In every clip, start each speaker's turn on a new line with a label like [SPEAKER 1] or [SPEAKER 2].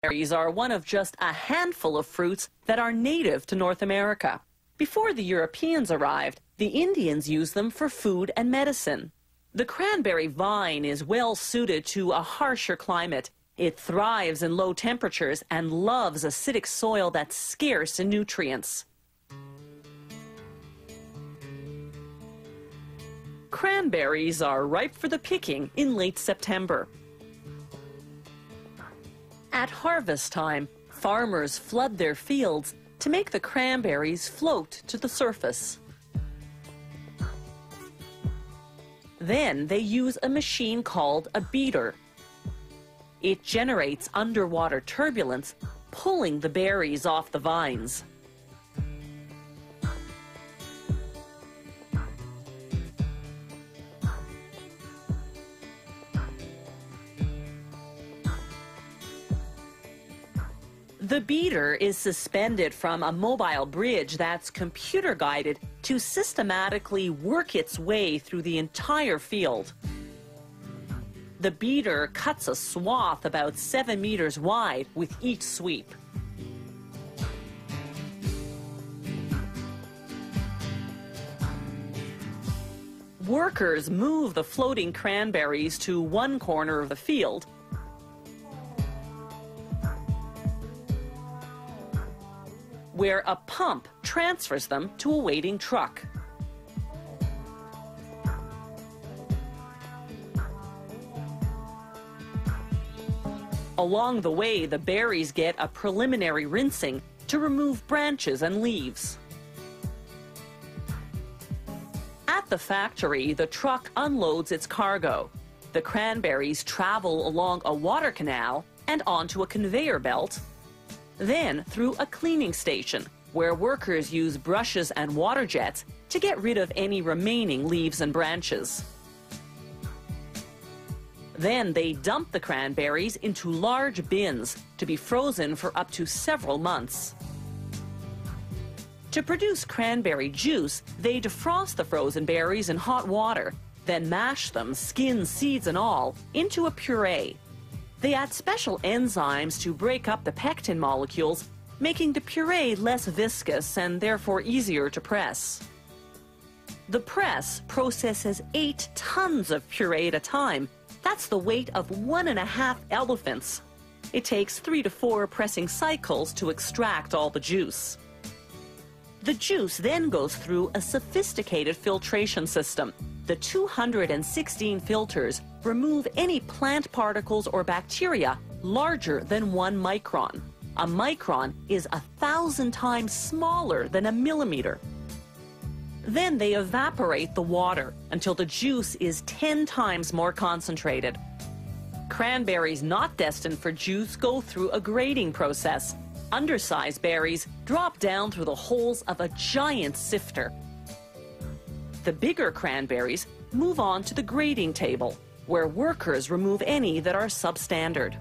[SPEAKER 1] Cranberries are one of just a handful of fruits that are native to North America. Before the Europeans arrived, the Indians used them for food and medicine. The cranberry vine is well suited to a harsher climate. It thrives in low temperatures and loves acidic soil that's scarce in nutrients. Cranberries are ripe for the picking in late September. At harvest time, farmers flood their fields to make the cranberries float to the surface. Then they use a machine called a beater. It generates underwater turbulence, pulling the berries off the vines. The beater is suspended from a mobile bridge that's computer-guided to systematically work its way through the entire field. The beater cuts a swath about 7 meters wide with each sweep. Workers move the floating cranberries to one corner of the field, where a pump transfers them to a waiting truck. Along the way, the berries get a preliminary rinsing to remove branches and leaves. At the factory, the truck unloads its cargo. The cranberries travel along a water canal and onto a conveyor belt, then through a cleaning station, where workers use brushes and water jets to get rid of any remaining leaves and branches. Then they dump the cranberries into large bins to be frozen for up to several months. To produce cranberry juice, they defrost the frozen berries in hot water, then mash them, skin, seeds and all, into a puree. They add special enzymes to break up the pectin molecules, making the puree less viscous and therefore easier to press. The press processes 8 tons of puree at a time. That's the weight of 1.5 elephants. It takes 3 to 4 pressing cycles to extract all the juice. The juice then goes through a sophisticated filtration system. The 216 filters remove any plant particles or bacteria larger than 1 micron. A micron is 1,000 times smaller than a millimeter. Then they evaporate the water until the juice is 10 times more concentrated. Cranberries not destined for juice go through a grading process. Undersized berries drop down through the holes of a giant sifter. The bigger cranberries move on to the grading table, where workers remove any that are substandard.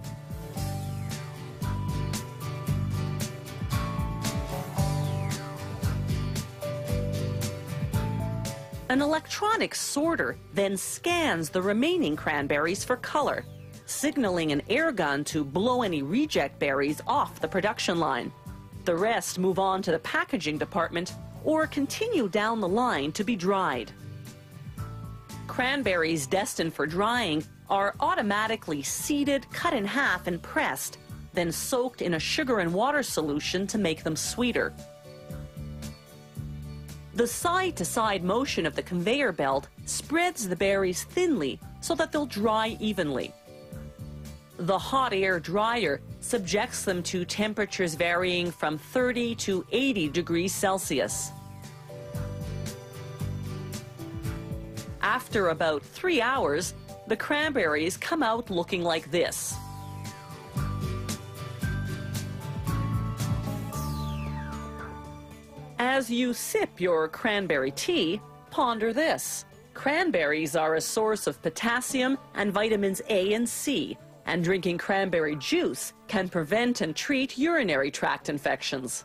[SPEAKER 1] An electronic sorter then scans the remaining cranberries for color, signaling an air gun to blow any reject berries off the production line. The rest move on to the packaging department or continue down the line to be dried. Cranberries destined for drying are automatically seeded, cut in half and pressed, then soaked in a sugar and water solution to make them sweeter. The side-to-side motion of the conveyor belt spreads the berries thinly so that they'll dry evenly. The hot air dryer subjects them to temperatures varying from 30 to 80 degrees Celsius. After about 3 hours, the cranberries come out looking like this. As you sip your cranberry tea, ponder this. Cranberries are a source of potassium and vitamins A and C, and drinking cranberry juice can prevent and treat urinary tract infections.